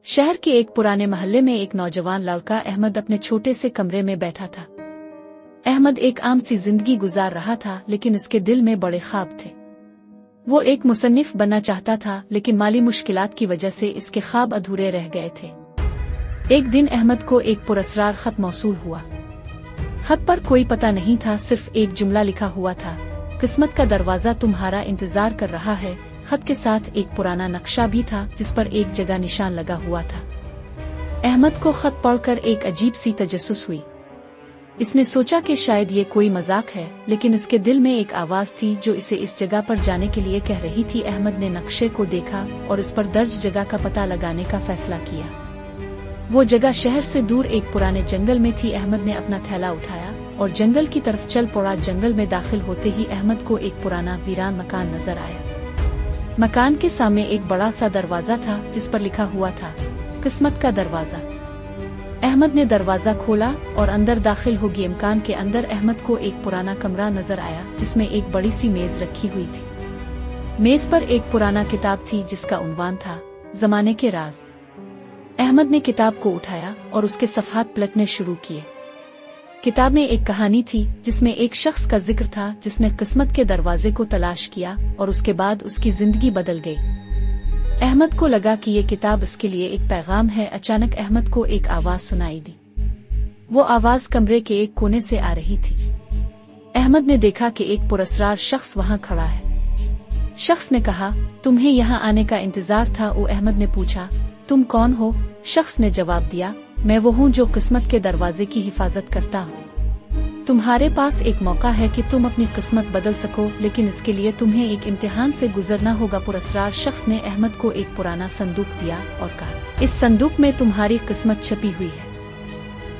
शहर के एक पुराने मोहल्ले में एक नौजवान लड़का अहमद अपने छोटे से कमरे में बैठा था। अहमद एक आम सी जिंदगी गुजार रहा था, लेकिन इसके दिल में बड़े ख्वाब थे। वो एक मुसन्निफ बनना चाहता था, लेकिन माली मुश्किलात की वजह से इसके ख्वाब अधूरे रह गए थे। एक दिन अहमद को एक पुरस्कार खत मौसूल हुआ। खत पर कोई पता नहीं था, सिर्फ एक जुमला लिखा हुआ था, किस्मत का दरवाजा तुम्हारा इंतजार कर रहा है। खत के साथ एक पुराना नक्शा भी था, जिस पर एक जगह निशान लगा हुआ था। अहमद को खत पढ़कर एक अजीब सी तजस्सुस हुई। इसने सोचा कि शायद ये कोई मजाक है, लेकिन इसके दिल में एक आवाज थी जो इसे इस जगह पर जाने के लिए कह रही थी। अहमद ने नक्शे को देखा और इस पर दर्ज जगह का पता लगाने का फैसला किया। वो जगह शहर से दूर एक पुराने जंगल में थी। अहमद ने अपना थैला उठाया और जंगल की तरफ चल पड़ा। जंगल में दाखिल होते ही अहमद को एक पुराना वीरान मकान नजर आया। मकान के सामने एक बड़ा सा दरवाजा था, जिस पर लिखा हुआ था, किस्मत का दरवाजा। अहमद ने दरवाजा खोला और अंदर दाखिल हो गए। मकान के अंदर अहमद को एक पुराना कमरा नजर आया, जिसमें एक बड़ी सी मेज रखी हुई थी। मेज पर एक पुराना किताब थी, जिसका उन्वान था, जमाने के राज। अहमद ने किताब को उठाया और उसके सफ़हात पलटने शुरू किए। किताब में एक कहानी थी, जिसमें एक शख्स का जिक्र था जिसने किस्मत के दरवाजे को तलाश किया और उसके बाद उसकी जिंदगी बदल गई। अहमद को लगा कि ये किताब इसके लिए एक पैगाम है। अचानक अहमद को एक आवाज सुनाई दी। वो आवाज कमरे के एक कोने से आ रही थी। अहमद ने देखा कि एक पुरस्कार शख्स वहां खड़ा है। शख्स ने कहा, तुम्हें यहाँ आने का इंतजार था। अहमद ने पूछा, तुम कौन हो? शख्स ने जवाब दिया, मैं वो हूँ जो किस्मत के दरवाजे की हिफाजत करता हूँ। तुम्हारे पास एक मौका है कि तुम अपनी किस्मत बदल सको, लेकिन इसके लिए तुम्हें एक इम्तिहान से गुजरना होगा। पुरस्कार शख्स ने अहमद को एक पुराना संदूक दिया और कहा, इस संदूक में तुम्हारी किस्मत छपी हुई है,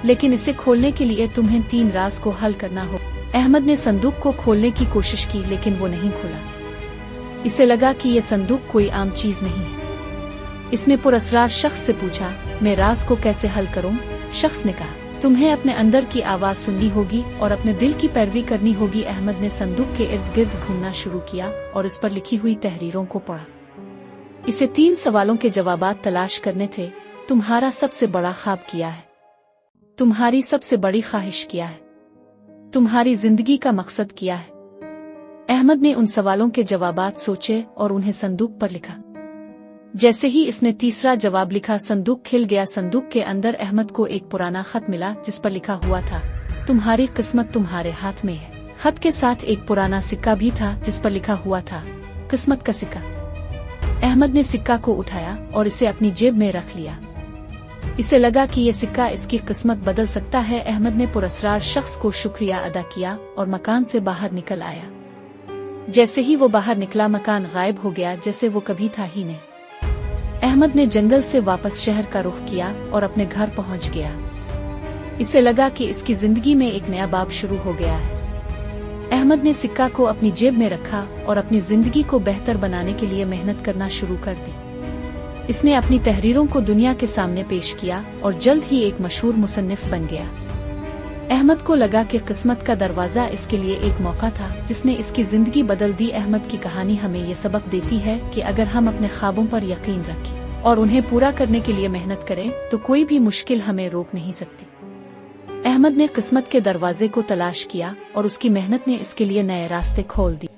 लेकिन इसे खोलने के लिए तुम्हें 3 राज को हल करना हो। अहमद ने संदूक को खोलने की कोशिश की, लेकिन वो नहीं खुला। इसे लगा कि ये संदूक कोई आम चीज नहीं है। इसने पुरस्कार शख्स से पूछा, मैं राज को कैसे हल करूं? शख्स ने कहा, तुम्हें अपने अंदर की आवाज सुननी होगी और अपने दिल की पैरवी करनी होगी। अहमद ने संदूक के इर्द गिर्द घूमना शुरू किया और इस पर लिखी हुई तहरीरों को पढ़ा। इसे 3 सवालों के जवाबात तलाश करने थे। तुम्हारा सबसे बड़ा ख्वाब क्या है? तुम्हारी सबसे बड़ी ख्वाहिश क्या है? तुम्हारी जिंदगी का मकसद क्या है? अहमद ने उन सवालों के जवाबात सोचे और उन्हें संदूक पर लिखा। जैसे ही इसने तीसरा जवाब लिखा, संदूक खिल गया। संदूक के अंदर अहमद को एक पुराना खत मिला, जिस पर लिखा हुआ था, तुम्हारी किस्मत तुम्हारे हाथ में है। खत के साथ एक पुराना सिक्का भी था, जिस पर लिखा हुआ था, किस्मत का सिक्का। अहमद ने सिक्का को उठाया और इसे अपनी जेब में रख लिया। इसे लगा कि ये सिक्का इसकी किस्मत बदल सकता है। अहमद ने पुरस्कार शख्स को शुक्रिया अदा किया और मकान से बाहर निकल आया। जैसे ही वो बाहर निकला, मकान गायब हो गया, जैसे वो कभी था ही नहीं। अहमद ने जंगल से वापस शहर का रुख किया और अपने घर पहुंच गया। इसे लगा कि इसकी जिंदगी में एक नया बाब शुरू हो गया है। अहमद ने सिक्का को अपनी जेब में रखा और अपनी जिंदगी को बेहतर बनाने के लिए मेहनत करना शुरू कर दी। इसने अपनी तहरीरों को दुनिया के सामने पेश किया और जल्द ही एक मशहूर मुसन्निफ बन गया। अहमद को लगा कि किस्मत का दरवाजा इसके लिए एक मौका था, जिसने इसकी जिंदगी बदल दी। अहमद की कहानी हमें ये सबक देती है कि अगर हम अपने ख्वाबों पर यकीन रखें और उन्हें पूरा करने के लिए मेहनत करें, तो कोई भी मुश्किल हमें रोक नहीं सकती। अहमद ने किस्मत के दरवाजे को तलाश किया और उसकी मेहनत ने इसके लिए नए रास्ते खोल दिए।